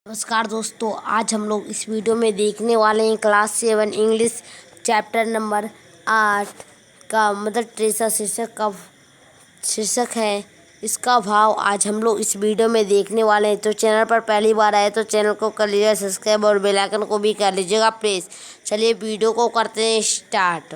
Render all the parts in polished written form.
नमस्कार दोस्तों, आज हम लोग इस वीडियो में देखने वाले हैं क्लास 7 इंग्लिश चैप्टर नंबर 8 का मदर टेरेसा शीर्षक है इसका भाव। आज हम लोग इस वीडियो में देखने वाले हैं। तो चैनल पर पहली बार आए तो चैनल को कर लीजिएगा सब्सक्राइब और बेल आइकन को भी कर लीजिएगा प्रेस। चलिए वीडियो को करते हैं start.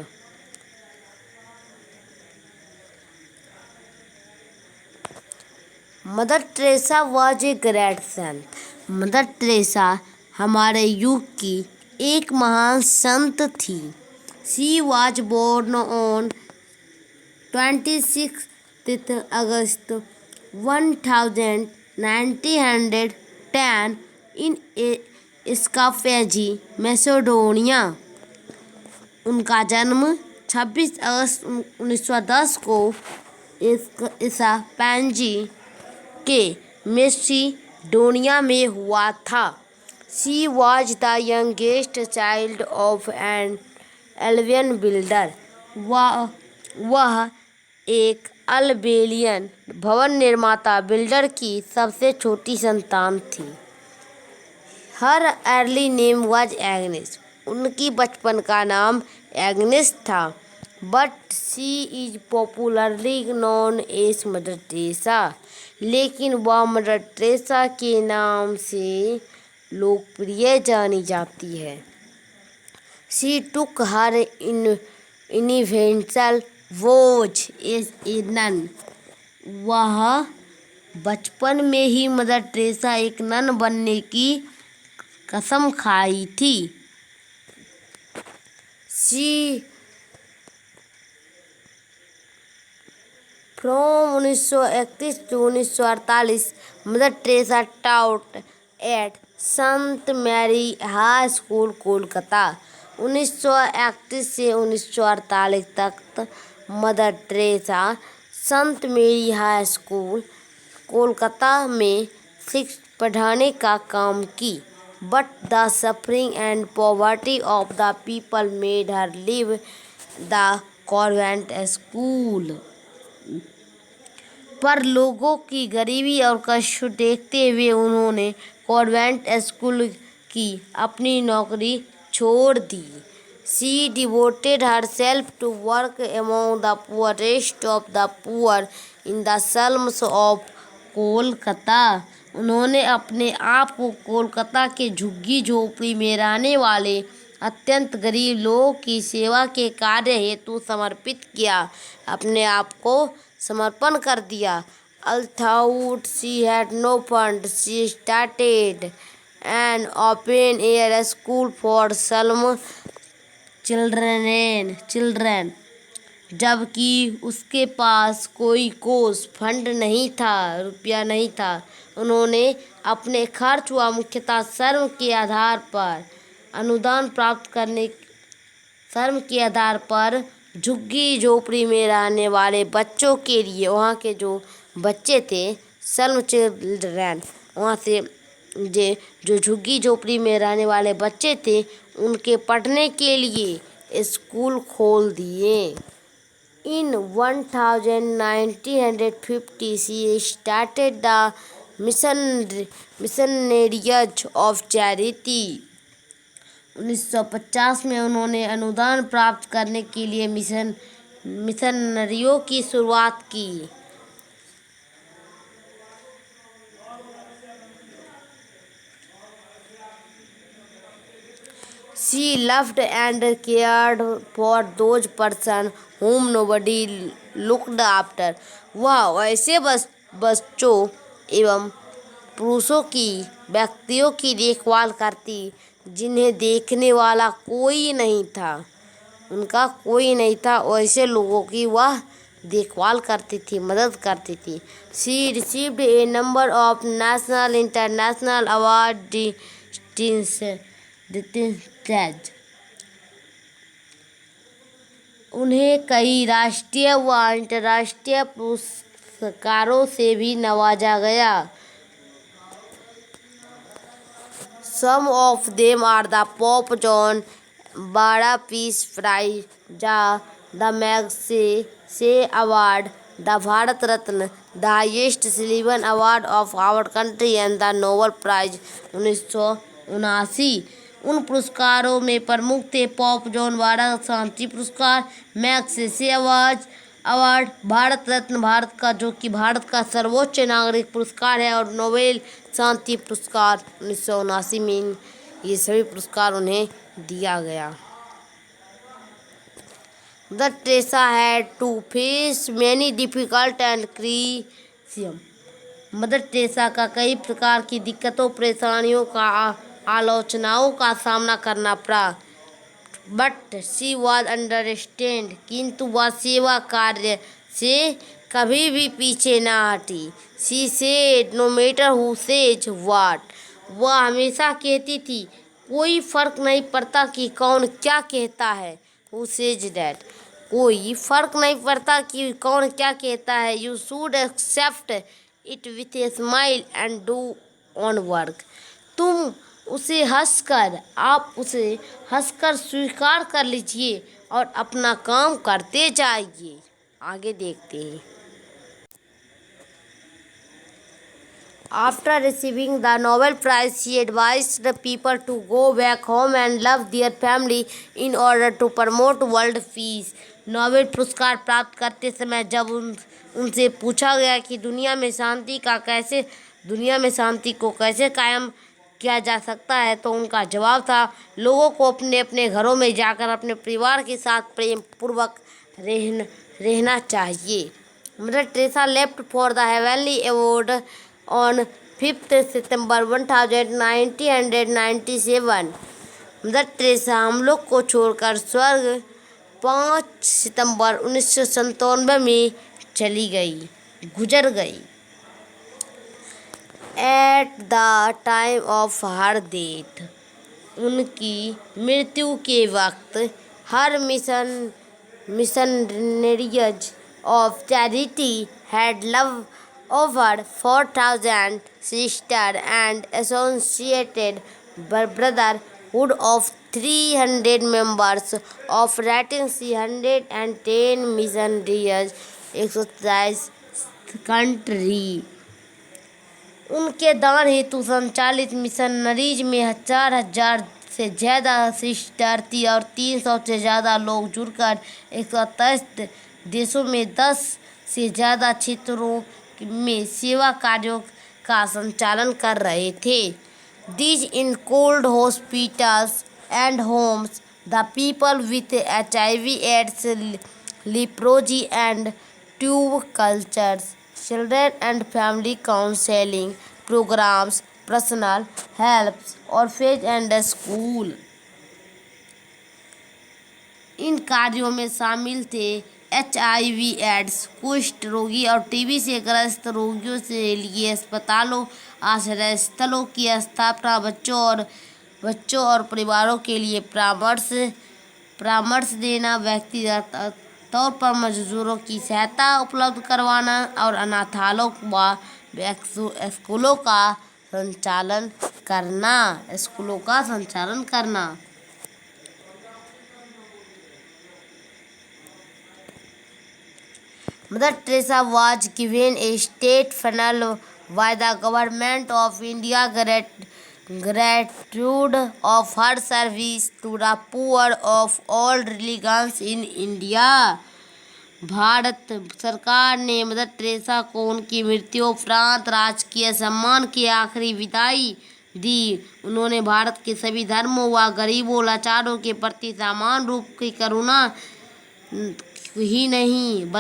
Mother Teresa was a great saint. Mother Teresa हमारे युग की एक महान संत थी। She was born on 26 August 1910 in Skopje Macedonia. उनका जन्म 26 अगस्त 1910 को स्काफेजी के मैसेडोनिया में हुआ था। She was the youngest child of an Albanian builder. वह एक अल्बेनियन भवन निर्माता बिल्डर की सबसे छोटी संतान थी। Her early name was Agnes. उनकी बचपन का नाम एग्नेस था। But she is popularly known as Mother Teresa. लेकिन वह मदर टेरेसा के नाम से लोकप्रिय जानी जाती है। She took her initial vows as a nun. वह बचपन में ही मदर टेरेसा एक नन बनने की कसम खाई थी। She from 1931 to 1948 Mother Teresa taught at संत मैरी हाई स्कूल कोलकाता। 1931 से 1948 तक मदर टेरेसा संत मेरी हाई स्कूल कोलकाता में शिक्षा पढ़ाने का काम की। But the suffering and poverty of the people made her leave the convent school. पर लोगों की गरीबी और कष्ट देखते हुए उन्होंने कॉन्वेंट स्कूल की अपनी नौकरी छोड़ दी। She devoted herself to work among the poorest of the poor in the slums of Kolkata. उन्होंने अपने आप को कोलकाता के झुग्गी झोपड़ी में रहने वाले अत्यंत गरीब लोगों की सेवा के कार्य हेतु समर्पित किया, अपने आप को समर्पण कर दिया। Although she had no funds, she started an open-air school for slum children। जबकि उसके पास कोई कोस फंड नहीं था, रुपया नहीं था, उन्होंने अपने खर्च व मुख्यतः श्रम के आधार पर अनुदान प्राप्त करने श्रम के आधार पर झुग्गी झोपड़ी में रहने वाले बच्चों के लिए, वहाँ के जो बच्चे थे स्लम चिल्ड्रन, वहाँ से जो झुग्गी झोपड़ी में रहने वाले बच्चे थे उनके पढ़ने के लिए स्कूल खोल दिए। In 1950 she started the Missionaries of Charity। 1950 में उन्होंने अनुदान प्राप्त करने के लिए मिशनरियों की शुरुआत की। She loved and cared for those persons whom nobody looked after। वह ऐसे बच्चों एवं पुरुषों की व्यक्तियों की देखभाल करती जिन्हें देखने वाला कोई नहीं था, उनका कोई नहीं था, ऐसे लोगों की वह देखभाल करती थी, मदद करती थी। She received a number of national international award distinguished। उन्हें कई राष्ट्रीय व अंतर्राष्ट्रीय पुरस्कारों से भी नवाजा गया। Some of them are the Pope John Bada Peace Prize, the Magsaysay Award, the Bharat Ratna, the highest civilian award of our country and the Nobel prize 1979। उन पुरस्कारों में प्रमुख थे पॉप जॉन भारत शांति पुरस्कार, मैग्सेसे अवार्ड, भारत रत्न भारत का जो कि भारत का सर्वोच्च नागरिक पुरस्कार है, और नोबेल शांति पुरस्कार 1979 में ये सभी पुरस्कार उन्हें दिया गया। Mother Teresa had to face many difficult and criticism. Mother Teresa का कई प्रकार की दिक्कतों, परेशानियों का आलोचनाओं का सामना करना पड़ा। बट शी वॉज अंडरस्टैंड, किंतु वह सेवा कार्य से कभी भी पीछे ना हटी। She said no matter who says what, वह हमेशा कहती थी कोई फर्क नहीं पड़ता कि कौन क्या कहता है। हु सेज दैट, कोई फर्क नहीं पड़ता कि कौन क्या कहता है। You should accept it with a smile and do on work, तुम उसे आप उसे हंसकर स्वीकार कर लीजिए और अपना काम करते जाइए। आगे देखते हैं। After receiving the Nobel Prize, she advised the people to go back home and love their family in order to promote world peace. Nobel पुरस्कार प्राप्त करते समय जब उनसे पूछा गया कि दुनिया में शांति को कैसे कायम किया जा सकता है, तो उनका जवाब था लोगों को अपने अपने घरों में जाकर अपने परिवार के साथ प्रेम पूर्वक रहना चाहिए। Mother Teresa left for the heavenly award on 5 September 1997। Mother Teresa हम लोग को छोड़कर स्वर्ग 5 सितंबर 1997 में गुजर गई। At the time of her death, उनकी मृत्यु के वक्त her missionaries of charity had love over 4,000 sister and associated brotherhood of 300 members of writing 310 missionaries 123 country. उनके दान हेतु संचालित मिशनरीज में 4,000 से ज़्यादा सिस्टर थी और 300 से ज़्यादा लोग जुड़कर 123 देशों में 10 से ज़्यादा क्षेत्रों में सेवा कार्यों का संचालन कर रहे थे। These include hospitals and homes, the people with HIV/AIDS, leprosy and tuberculosis, children and family counseling programs, personal help, orphanage and school। इन कार्यों में शामिल थे HIV/AIDS, कुष्ठ रोगी और टीबी से ग्रस्त रोगियों से लिए अस्पतालों, आश्रय स्थलों की स्थापना, बच्चों और परिवारों के लिए परामर्श देना, व्यक्तिगत तौर पर मजदूरों की सहायता उपलब्ध करवाना और अनाथालयों व स्कूलों का संचालन करना। Mother Teresa was given a state funeral by the government of India gratitude of her service to the poor of all religions in India। Bharat सरकार ने मदर टेरेसा को उनकी मृत्यु उपरांत राजकीय सम्मान की आखिरी विदाई दी। उन्होंने भारत के सभी धर्मों व गरीबों लाचारों के प्रति समान रूप की करुणा ही नहीं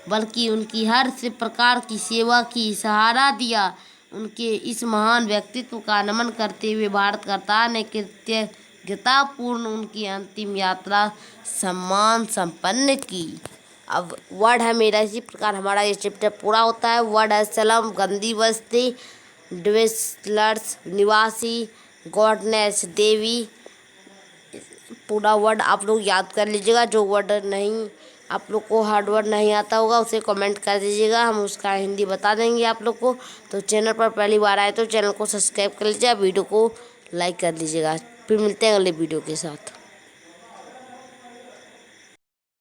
बल्कि उनकी हर प्रकार की सेवा की सहारा दिया। उनके इस महान व्यक्तित्व का नमन करते हुए भारत सरकार ने कृतज्ञतापूर्ण उनकी अंतिम यात्रा सम्मान संपन्न की। अब वर्ड है मेरा, इसी प्रकार हमारा ये चैप्टर पूरा होता है। वर्ड है सलम, गंदी बस्ती, ड्वेसलर्स निवासी, गॉडनेस देवी। पूरा वर्ड आप लोग याद कर लीजिएगा। जो वर्ड नहीं आप लोग को हार्ड वर्ड नहीं आता होगा उसे कमेंट कर दीजिएगा, हम उसका हिंदी बता देंगे आप लोग को। तो चैनल पर पहली बार आए तो चैनल को सब्सक्राइब कर लीजिएगा, वीडियो को लाइक कर लीजिएगा। फिर मिलते हैं अगले वीडियो के साथ।